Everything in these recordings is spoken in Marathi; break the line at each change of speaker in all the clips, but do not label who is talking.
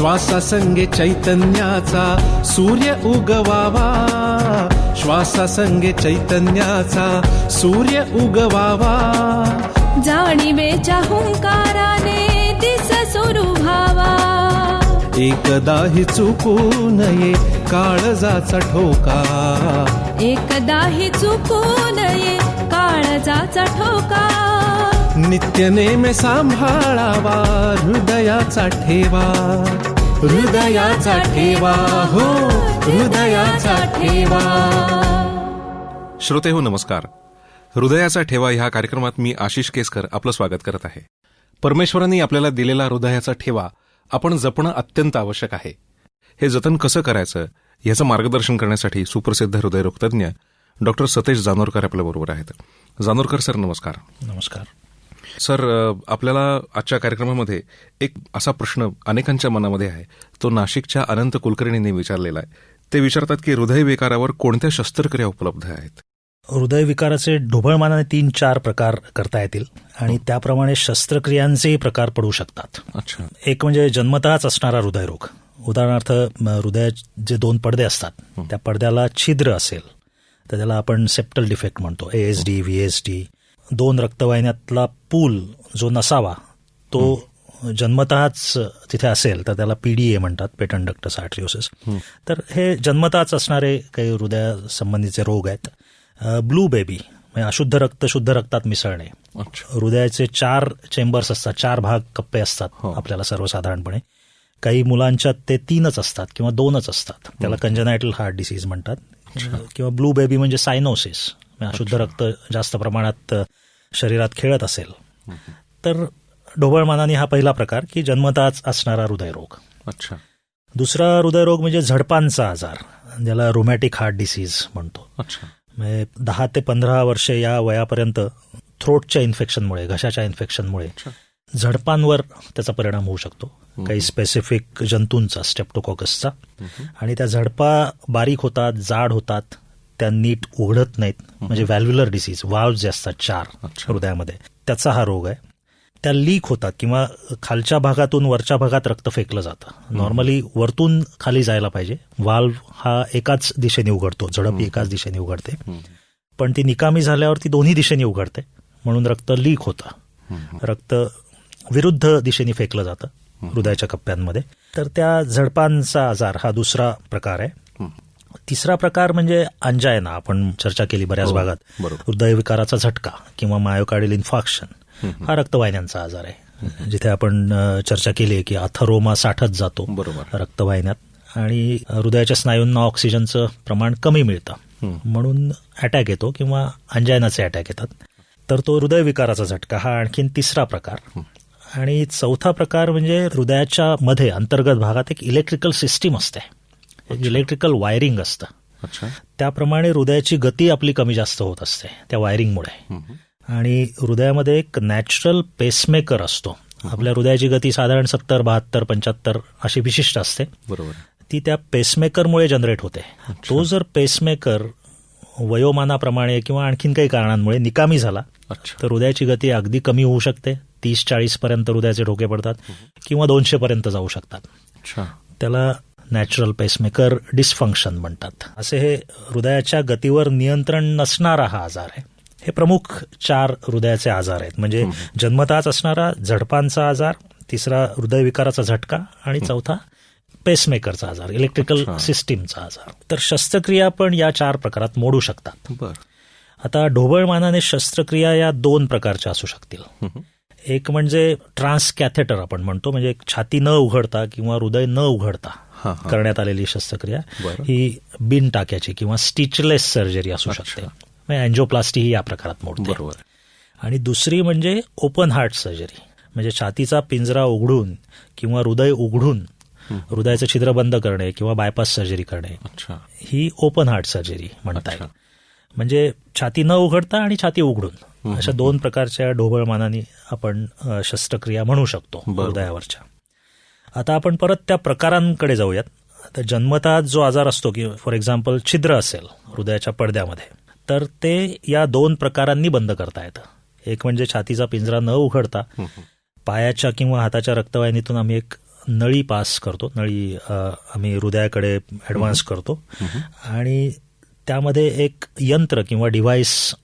श्वासासंगे चैतन्याचा सूर्य उगवावा, श्वासासंगे चैतन्याचा सूर्य उगवावा.
जाणिवेच्या हुंकाराने दिस सुरू व्हावा,
एकदाही चुकू नये काळजाचा ठोका,
एकदाही चुकू नये काळजाचा ठोका.
नित्य नेमे सांभाळावा हृदयाचा ठेवा, हृदयाचा ठेवा, हो हृदयाचा ठेवा.
श्रोते हो नमस्कार. हृदयाचा ठेवा ह्या कार्यक्रमात मी आशिष केसकर आपलं स्वागत करत आहे. परमेश्वरांनी आपल्याला दिलेला हृदयाचा ठेवा आपण जपणं अत्यंत आवश्यक आहे. हे जतन कसं करायचं याचं मार्गदर्शन करण्यासाठी सुप्रसिद्ध हृदयरोगतज्ञ डॉक्टर सतेज जानोरकर आपल्याबरोबर आहेत. जानोरकर सर नमस्कार.
नमस्कार
सर, आपल्याला आजच्या कार्यक्रमामध्ये एक असा प्रश्न अनेकांच्या मनामध्ये आहे, तो नाशिकच्या अनंत कुलकर्णींनी विचारलेला आहे. ते विचारतात की हृदयविकारावर कोणत्या शस्त्रक्रिया उपलब्ध आहेत?
हृदयविकाराचे ढोबळमानाने 3-4 प्रकार करता येतील आणि त्याप्रमाणे शस्त्रक्रियांचेही प्रकार पडू शकतात.
अच्छा. एक
म्हणजे जन्मतःच असणारा हृदयरोग. उदाहरणार्थ हृदयाचे जे 2 पडदे असतात त्या पडद्याला छिद्र असेल तर त्याला आपण सेप्टल डिफेक्ट म्हणतो, ASD, VSD. 2 रक्तवाहिन्यातला पूल जो नसावा तो जन्मतःच तिथे असेल तर त्याला PDA म्हणतात, पेटंट डक्टस आर्टरिओसिस. तर हे जन्मतःच असणारे काही हृदयासंबंधीचे रोग आहेत. ब्लू बेबी म्हणजे अशुद्ध रक्त शुद्ध रक्तात मिसळणे. हृदयाचे 4 चेंबर्स असतात, 4 भाग कप्पे असतात आपल्याला सर्वसाधारणपणे. काही मुलांच्यात ते 3च असतात किंवा 2च असतात, त्याला कंजेनायटल हार्ट डिसीज म्हणतात. किंवा ब्लू बेबी म्हणजे सायनोसिस, अशुद्ध रक्त जास्त प्रमाणात शरीरात खेळत असेल तर ढोबळमानाने हा पहिला प्रकार की जन्मतःच असणारा हृदयरोग.
अच्छा.
दुसरा हृदयरोग म्हणजे झडपांचा आजार, ज्याला रोमॅटिक हार्ट डिसीज म्हणतो.
अच्छा.
म्हणजे 10 ते 15 वर्षे या वयापर्यंत थ्रोटच्या इन्फेक्शनमुळे, घशाच्या इन्फेक्शनमुळे झडपांवर त्याचा परिणाम होऊ शकतो, काही स्पेसिफिक जंतूंचा, स्टेप्टोकॉकसचा. आणि त्या झडपा बारीक होतात, जाड होतात, त्या नीट उघडत नाहीत. म्हणजे व्हॅल्व्युलर डिसीज, वाल्व्ह जे असतात 4 हृदयामध्ये, त्याचा हा रोग आहे. त्या लीक होतात किंवा खालच्या भागातून वरच्या भागात रक्त फेकलं जातं. नॉर्मली वरतून खाली जायला पाहिजे. वाल्व्ह हा एकाच दिशेने उघडतो, झडप एकाच दिशेने उघडते, पण ती निकामी झाल्यावर ती दोन्ही दिशेने उघडते, म्हणून रक्त लीक होतं. रक्त विरुद्ध दिशेने फेकलं जातं हृदयाच्या कप्प्यांमध्ये. तर त्या झडपांचा आजार हा दुसरा प्रकार आहे. तिसरा प्रकार म्हणजे अंजायना, आपण चर्चा केली बऱ्याच भागात. हृदयविकाराचा झटका किंवा मायोकार्डियल इन्फार्क्शन हा रक्तवाहिन्यांचा आजार आहे, जिथे आपण चर्चा केली की अथरोमा साठत जातो रक्तवाहिन्यात आणि हृदयाच्या स्नायूंना ऑक्सिजनचं प्रमाण कमी मिळतं, म्हणून अटॅक येतो किंवा अंजायनाचे अटॅक येतात. तर तो हृदयविकाराचा झटका हा आणखीन तिसरा प्रकार. आणि चौथा प्रकार म्हणजे हृदयाच्या मध्ये अंतर्गत भागात एक इलेक्ट्रिकल सिस्टीम असते, एक इलेक्ट्रिकल वायरिंग असतं. त्याप्रमाणे हृदयाची गती आपली कमी जास्त होत असते त्या वायरिंगमुळे. आणि हृदयामध्ये एक नॅचरल पेसमेकर असतो. आपल्या हृदयाची गती साधारण 70, 72, 75 अशी विशिष्ट असते.
बरोबर.
ती त्या पेसमेकरमुळे जनरेट होते. तो जर पेसमेकर वयोमानाप्रमाणे किंवा आणखीन काही कारणांमुळे निकामी झाला तर हृदयाची गती अगदी कमी होऊ शकते. 30-40 पर्यंत हृदयाचे ठोके पडतात किंवा 200 पर्यंत जाऊ शकतात. त्याला नॅचरल पेसमेकर डिस्फंक्शन म्हणतात. असे हे हृदयाच्या गतीवर नियंत्रण नसणारा हा आजार आहे. हे प्रमुख 4 हृदयाचे आजार आहेत. म्हणजे जन्मतःच असणारा झडपांचा आजार, तिसरा हृदयविकाराचा झटका आणि चौथा पेसमेकरचा आजार, इलेक्ट्रिकल सिस्टीमचा आजार. तर शस्त्रक्रिया पण या 4 प्रकारात मोडू शकतात. आता ढोबळमानाने शस्त्रक्रिया या 2 प्रकारच्या असू शकतील. एक म्हणजे ट्रान्सकॅथेटर आपण म्हणतो, म्हणजे छाती न उघडता किंवा हृदय न उघडता करण्यात आलेली शस्त्रक्रिया. ही बिन टाक्याची किंवा स्टिचलेस सर्जरी असू शकते. अँजिओप्लास्टी ही या प्रकारात मोडते. आणि दुसरी म्हणजे ओपन हार्ट सर्जरी, म्हणजे छातीचा पिंजरा उघडून किंवा हृदय उघडून हृदयाचं छिद्र बंद करणे किंवा बायपास सर्जरी करणे, ही ओपन हार्ट सर्जरी म्हणता येईल. म्हणजे छाती न उघडता आणि छाती उघडून अशा 2 प्रकारच्या ढोबळमानाने आपण शस्त्रक्रिया म्हणू शकतो हृदयावरच्या. आता आपण परत त्या प्रकारांकडे जाऊयात. आता जन्मतः जो आजार असतो की फॉर एक्झाम्पल छिद्र असेल हृदयाच्या पडद्यामध्ये, तर ते या 2 प्रकारांनी बंद करता येतं. एक म्हणजे छातीचा पिंजरा न उघडता पायाच्या किंवा हाताच्या रक्तवाहिनीतून आम्ही एक नळी पास करतो, नळी आम्ही हृदयाकडे ॲडव्हान्स करतो आणि त्यामध्ये एक यंत्र किंवा डिव्हाइस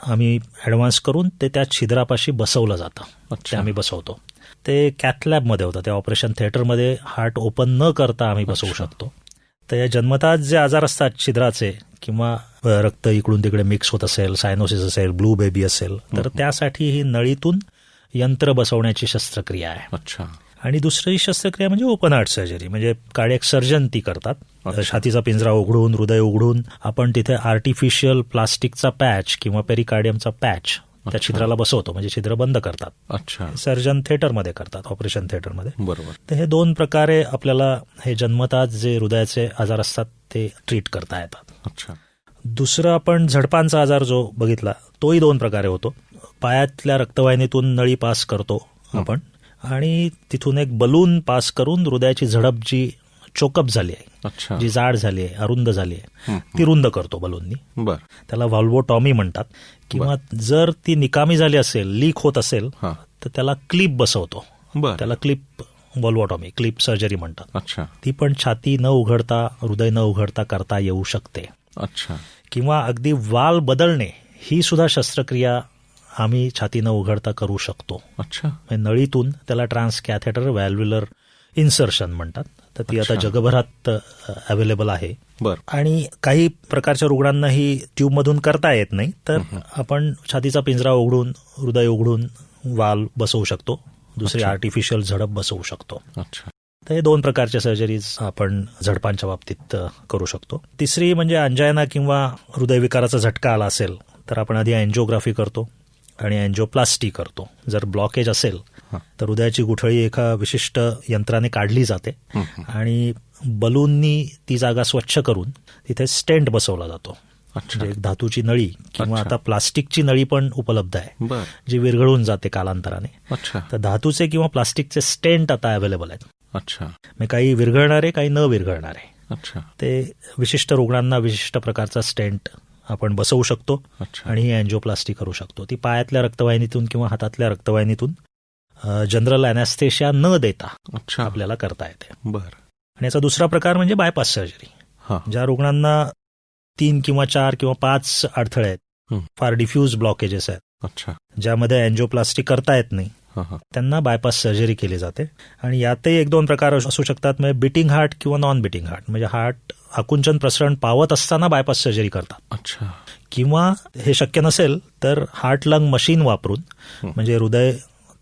आम्ही ॲडव्हान्स करून ते त्या छिद्रापाशी बसवलं जातं. ते आम्ही बसवतो. ते कॅथलॅबमध्ये होतं, त्या ऑपरेशन थिएटरमध्ये हार्ट ओपन न करता आम्ही बसवू शकतो. तर या जन्मताच जे आजार असतात छिद्राचे किंवा रक्त इकडून तिकडे मिक्स होत असेल, सायनोसिस असेल, ब्लू बेबी असेल, तर त्यासाठी ही नळीतून यंत्र बसवण्याची शस्त्रक्रिया आहे.
अच्छा.
आणि दुसरी शस्त्रक्रिया म्हणजे ओपन हार्ट सर्जरी, म्हणजे कार्डियक सर्जन ती करतात. छातीचा पिंजरा उघडून, हृदय उघडून आपण तिथे आर्टिफिशियल प्लास्टिकचा पॅच किंवा पेरिकार्डियमचा पॅच त्या छिद्राला बसवतो, म्हणजे छिद्र बंद करतात.
अच्छा.
सर्जन थिएटरमध्ये करतात, ऑपरेशन थिएटरमध्ये.
बरोबर.
तर हे 2 प्रकारे आपल्याला हे जन्मताच जे हृदयाचे आजार असतात ते ट्रीट करता येतात.
अच्छा.
दुसरं आपण झडपांचा आजार जो बघितला तोही 2 प्रकारे होतो. पायातल्या रक्तवाहिनीतून नळी पास करतो आपण आणि तिथून एक बलून पास करून हृदयाची झडप जी चोकअप झाली आहे,
अच्छा.
जी जाड झाली आहे, अरुंद झाली आहे, ती रुंद करतो बलूननी.
बर.
त्याला व्हॉल्वोटॉमी म्हणतात. किंवा जर ती निकामी झाली असेल, लीक होत असेल, तर त्याला क्लिप बसवतो. त्याला क्लिप व्हॉल्वोटॉमी, क्लिप सर्जरी म्हणतात.
अच्छा.
ती पण छाती न उघडता, हृदय न उघडता करता येऊ शकते.
अच्छा.
किंवा अगदी वाल बदलणे ही सुद्धा शस्त्रक्रिया आम्ही छाती न उघडता करू शकतो.
अच्छा.
नळीतून त्याला ट्रान्सकॅथेटर व्हॅल्व्युलर इन्सर्शन म्हणतात. तर ती आता जगभरात अवेलेबल आहे. आणि काही प्रकारच्या रुग्णांना ही ट्यूबमधून करता येत नाही, तर आपण छातीचा पिंजरा उघडून, हृदय उघडून वाल बसवू शकतो, दुसरी आर्टिफिशियल झडप बसवू शकतो.
अच्छा.
तर हे 2 प्रकारच्या सर्जरीज आपण झडपांच्या बाबतीत करू शकतो. तिसरी म्हणजे अंजायना किंवा हृदयविकाराचा झटका आला असेल तर आपण आधी अँजिओग्राफी करतो आणि अँजिओप्लास्टी करतो. जर ब्लॉकेज असेल तर हृदयाची गुठळी एका विशिष्ट यंत्राने काढली जाते आणि बलूननी ती जागा स्वच्छ करून तिथे स्टेंट बसवला जातो. म्हणजे एक धातूची नळी किंवा आता प्लास्टिकची नळी पण उपलब्ध आहे, जी विरघळून जाते कालांतराने. तर धातूचे किंवा प्लास्टिकचे स्टेंट आता अवेलेबल आहेत.
अच्छा.
म्हणजे काही विरघळणारे, काही न विरघळणारे.
अच्छा.
ते विशिष्ट रुग्णांना विशिष्ट प्रकारचा स्टेंट आपण बसवू शकतो आणि ही अँजिओप्लास्टी करू शकतो. ती पायातल्या रक्तवाहिनीतून किंवा हातातल्या रक्तवाहिनीतून जनरल अॅनेस्थेशिया न देता आपल्याला करता येते. आणि याचा दुसरा प्रकार म्हणजे बायपास सर्जरी. ज्या रुग्णांना 3 किंवा 4 किंवा 5 अडथळे आहेत, फार डिफ्यूज ब्लॉकेजेस आहेत, ज्यामध्ये अँजिओप्लास्टी करता येत नाही, त्यांना बायपास सर्जरी केली जाते. आणि यातही 1-2 प्रकार असू शकतात. म्हणजे बिटिंग हार्ट किंवा नॉन बिटिंग हार्ट, म्हणजे हार्ट आकुंचन प्रसरण पावत असताना बायपास सर्जरी करतात. किंवा हे शक्य नसेल तर हार्ट लंग मशीन वापरून, म्हणजे हृदय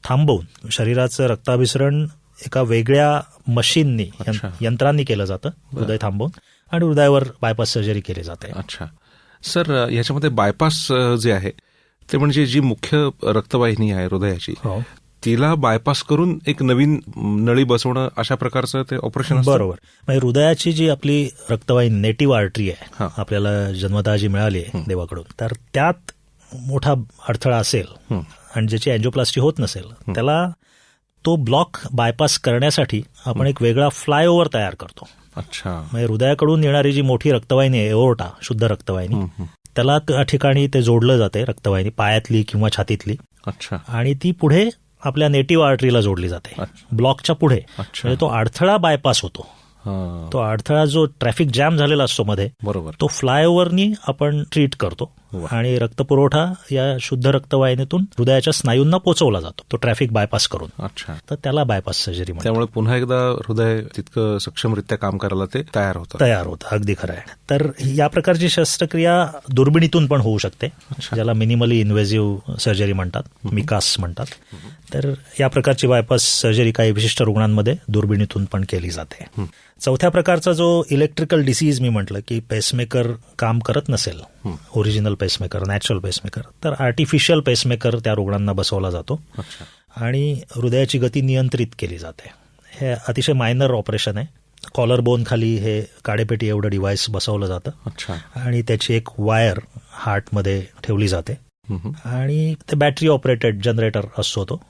थांबवून शरीराचं रक्ताभिसरण एका वेगळ्या मशीननी, यंत्रांनी केलं जातं, हृदय थांबवून, आणि हृदयावर बायपास सर्जरी केली जाते.
अच्छा. सर, याच्यामध्ये बायपास जे आहे ते म्हणजे जी मुख्य रक्तवाहिनी आहे हृदयाची, तिला बायपास करून एक नवीन नळी बसवणं, अशा प्रकारचं ते ऑपरेशन असतं.
बरोबर. म्हणजे हृदयाची जी आपली रक्तवाहिनी, नेटिव्ह आर्टरी आहे, आपल्याला जन्मतः जी मिळाली आहे देवाकडून, तर त्यात मोठा अडथळा असेल आणि ज्याची अँजिओप्लास्टी होत नसेल, त्याला तो ब्लॉक बायपास करण्यासाठी आपण एक वेगळा फ्लायओव्हर तयार करतो.
अच्छा.
म्हणजे हृदयाकडून येणारी जी मोठी रक्तवाहिनी आहे, एओर्टा, शुद्ध रक्तवाहिनी, त्याला त्या ठिकाणी ते जोडलं जाते, रक्तवाहिनी पायातली किंवा छातीतली.
अच्छा.
आणि ती पुढे आपल्या नेटिव्ह आर्टरीला जोडली जाते, ब्लॉकच्या पुढे. म्हणजे तो अडथळा बायपास होतो. तो अडथळा जो ट्रॅफिक जॅम झालेला असतो मध्ये,
बरोबर,
तो फ्लायओव्हरनी आपण ट्रीट करतो आणि रक्तपुरवठा या शुद्ध रक्तवाहिनीतून हृदयाच्या स्नायूंना पोहोचवला जातो, तो ट्रॅफिक बायपास करून.
अच्छा.
तर त्याला बायपास सर्जरी म्हणतात.
त्यामुळे पुन्हा एकदा हृदय तितकं सक्षमरित्या काम करायला ते तयार होतं.
अगदी खरं आहे. तर या प्रकारची शस्त्रक्रिया दुर्बिणीतून पण होऊ शकते, ज्याला मिनिमली इन्व्हेसिव्ह सर्जरी म्हणतात, मिकास म्हणतात. तर या प्रकारची बायपास सर्जरी काही विशिष्ट रुग्णांमध्ये दुर्बिणीतून पण केली जाते. चौथ्या प्रकारचा जो इलेक्ट्रिकल डिसीज मी म्हटलं की पेसमेकर काम करत नसेल, ओरिजिनल पेसमेकर, नॅचरल पेसमेकर, तर आर्टिफिशियल पेसमेकर त्या रुग्णांना बसवला जातो आणि हृदयाची गती नियंत्रित केली जाते. हे अतिशय मायनर ऑपरेशन आहे. कॉलर बोन खाली हे काडेपेटी एवढं डिव्हाइस बसवलं जातं आणि त्याची एक वायर हार्टमध्ये ठेवली जाते आणि ते बॅटरी ऑपरेटेड जनरेटर असतो तो,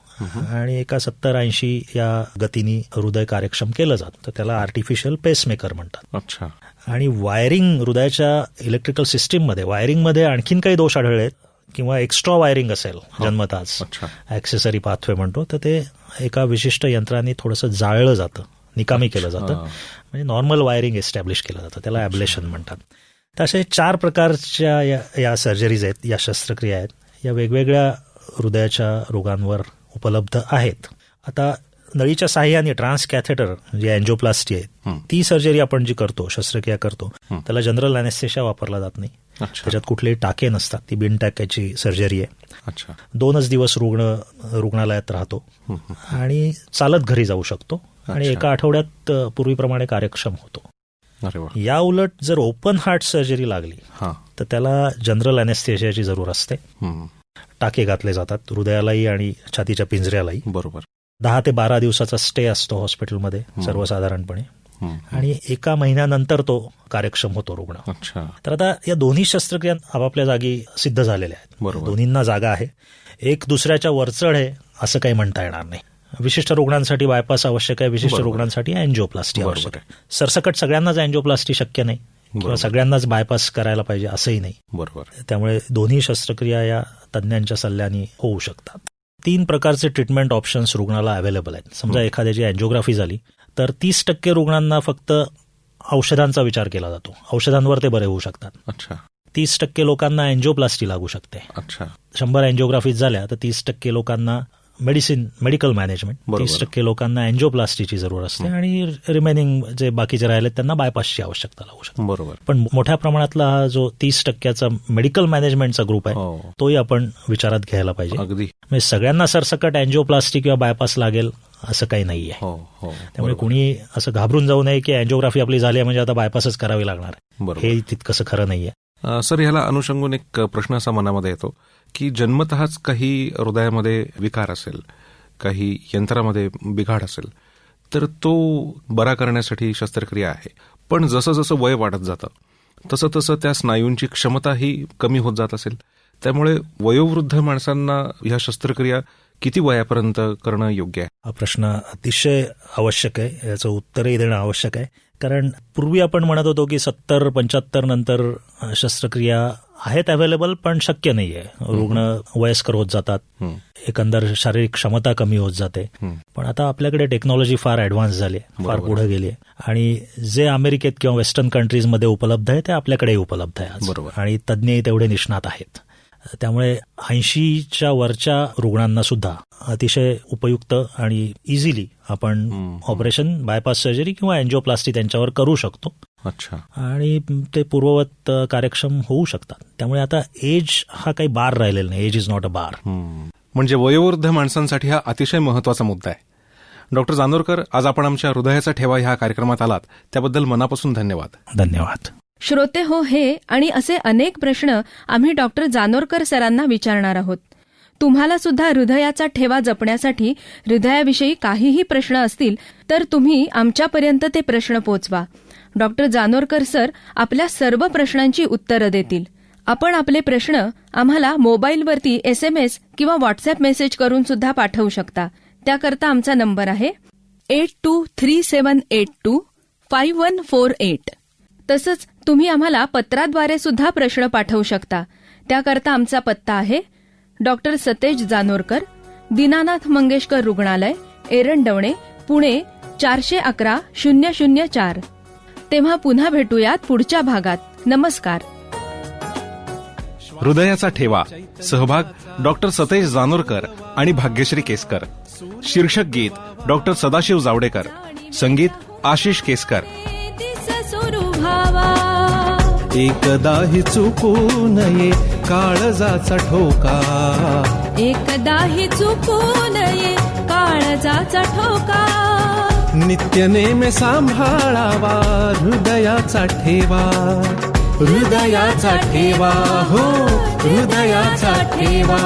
आणि एका 70-80 या गतीने हृदय कार्यक्षम केलं जातं. तर त्याला आर्टिफिशियल पेसमेकर म्हणतात. आणि वायरिंग, हृदयाच्या इलेक्ट्रिकल सिस्टीममध्ये वायरिंगमध्ये आणखीन काही दोष आढळले किंवा एक्स्ट्रा वायरिंग असेल जन्मताच, ॲक्सेसरी पाथवे म्हणतो, तर ते एका विशिष्ट यंत्राने थोडंसं जाळलं जातं निकामी केलं जातं. म्हणजे नॉर्मल वायरिंग एस्टॅब्लिश केलं जातं, त्याला ॲब्लेशन म्हणतात. तर असे 4 प्रकारच्या या सर्जरीज आहेत, या शस्त्रक्रिया आहेत, या वेगवेगळ्या हृदयाच्या रोगांवर उपलब्ध आहेत. आता नळीच्या साह्याने ट्रान्स कॅथेटर जे अँजिओप्लास्टी आहे, ती सर्जरी आपण जी करतो, शस्त्रक्रिया करतो, त्याला जनरल अॅनेस्थेशिया वापरला जात नाही. त्याच्यात कुठलेही टाके नसतात, ती बिन टाक्याची सर्जरी आहे. 2च दिवस रुग्णालयात राहतो आणि चालत घरी जाऊ शकतो आणि एका आठवड्यात पूर्वीप्रमाणे कार्यक्षम होतो. या उलट जर ओपन हार्ट सर्जरी लागली तर त्याला जनरल अॅनेस्थेशियाची जरूर असते. टाके घातले जातात हृदयालाही आणि छातीच्या पिंजऱ्यालाही.
बरोबर.
10 ते 12 दिवसाचा स्टे असतो हॉस्पिटलमध्ये सर्वसाधारणपणे आणि 1 महिन्यानंतर तो कार्यक्षम होतो रुग्ण. तर आता या दोन्ही शस्त्रक्रिया आपापल्या जागी सिद्ध झालेल्या आहेत, दोन्हींना जागा आहे. एक दुसऱ्याच्या वरचढ आहे असं काही म्हणता येणार नाही. विशिष्ट रुग्णांसाठी बायपास आवश्यक आहे, विशिष्ट रुग्णांसाठी अँजिओप्लास्टी आवश्यक आहे. सरसकट सगळ्यांनाच अँजिओप्लास्टी शक्य नाही किंवा सगळ्यांनाच बायपास करायला पाहिजे असंही नाही.
बरोबर.
त्यामुळे दोन्ही शस्त्रक्रिया या तज्ज्ञांच्या सल्ल्याने होऊ शकतात. 3 प्रकारचे ट्रीटमेंट ऑप्शन्स रुग्णाला अवेलेबल आहेत. समजा एखाद्याची अँजिओग्राफी झाली तर 30% रुग्णांना फक्त औषधांचा विचार केला जातो, औषधांवर ते बरे होऊ शकतात. 30% लोकांना अँजिओप्लास्टी लागू शकते. 100 अँजिओग्राफीज झाल्या तर 30% लोकांना मेडिकल मॅनेजमेंट, 30% लोकांना अँजिओप्लास्टीची जरूर असते आणि रिमेनिंग जे बाकीचे राहिले त्यांना बायपासची आवश्यकता लागू शकते.
बरोबर.
पण मोठ्या प्रमाणातला हा जो 30% मेडिकल मॅनेजमेंटचा ग्रुप आहे तोही आपण विचारात घ्यायला पाहिजे. म्हणजे सगळ्यांना सरसकट अँजिओप्लास्टी किंवा बायपास लागेल असं काही नाहीये. त्यामुळे कुणी असं घाबरून जाऊ नये की अँजिओग्राफी आपली झाली म्हणजे आता बायपासच करावी लागणार, हे तितकंसं खरं नाहीये.
सर, ह्याला अनुषंगून एक प्रश्न असा मनामध्ये येतो की जन्मतःच काही हृदयामध्ये विकार असेल, काही यंत्रामध्ये बिघाड असेल तर तो बरा करण्यासाठी शस्त्रक्रिया आहे. पण जसं जसं वय वाढत जातं तसं तसं त्या स्नायूंची क्षमताही कमी होत जात असेल. त्यामुळे वयोवृद्ध माणसांना ह्या शस्त्रक्रिया किती वयापर्यंत करणं योग्य आहे?
हा प्रश्न अतिशय आवश्यक आहे, याचं उत्तरही देणं आवश्यक आहे. कारण पूर्वी आपण म्हणत होतो की 70-75 नंतर शस्त्रक्रिया आहेत अवेलेबल पण शक्य नाहीये. रुग्ण वयस्कर होत जातात, एकंदर शारीरिक क्षमता कमी होत जाते. पण आता आपल्याकडे टेक्नॉलॉजी फार ऍडव्हान्स झाली आहे, फार पुढे गेली आहे आणि जे अमेरिकेत किंवा वेस्टर्न कंट्रीजमध्ये उपलब्ध आहे ते आपल्याकडेही उपलब्ध आहे आज. आणि तज्ज्ञही तेवढे निष्णात आहेत. त्यामुळे 80च्या वरच्या रुग्णांना सुद्धा अतिशय उपयुक्त आणि इझिली आपण ऑपरेशन, बायपास सर्जरी किंवा अँजिओप्लास्टी त्यांच्यावर करू शकतो. आणि ते पूर्ववत कार्यक्षम होऊ शकतात. त्यामुळे आता एज हा काही बार राहिलेला नाही. एज इज नॉट अ बार.
म्हणजे वयोवृद्ध माणसांसाठी हा अतिशय महत्वाचा मुद्दा आहे. डॉक्टर जानोरकर, आज आपण आमच्या हृदयाचा ठेवा ह्या कार्यक्रमात आलात त्याबद्दल मनापासून धन्यवाद.
धन्यवाद.
श्रोते हो, हे आणि असे अनेक प्रश्न आम्ही डॉक्टर जानोरकर सरांना विचारणार आहोत. तुम्हाला सुद्धा हृदयाचा ठेवा जपण्यासाठी हृदयाविषयी काहीही प्रश्न असतील तर तुम्ही आमच्यापर्यंत ते प्रश्न पोचवा. डॉक्टर जानोरकर सर आपल्या सर्व प्रश्नांची उत्तरं देतील. आपण आपले प्रश्न आम्हाला मोबाईलवरती SMS किंवा व्हॉट्सअप मेसेज करून सुद्धा पाठवू शकता. त्याकरता आमचा नंबर आहे 8237825148. तसंच तुम्ही आम्हाला पत्राद्वारे सुद्धा प्रश्न पाठवू शकता. त्याकरता आमचा पत्ता आहे डॉक्टर सतेज जानोरकर, दीनानाथ मंगेशकर रुग्णालय, एरंडवणे, पुणे 411004. तेव्हा पुन्हा भेटूयात पुढच्या भागात. नमस्कार.
हृदयाचा ठेवा, सहभाग डॉक्टर सतेज जानोरकर आणि भाग्यश्री केसकर. शीर्षक गीत डॉक्टर सदाशिव जावडेकर, संगीत आशिष केसकर.
एकदाही चुकू नये काळजाचा ठोका,
एकदाही चुकू नये काळजाचा ठोका.
नित्य नेमे सांभाळावा हृदयाचा ठेवा, हृदयाचा ठेवा, हो हृदयाचा ठेवा.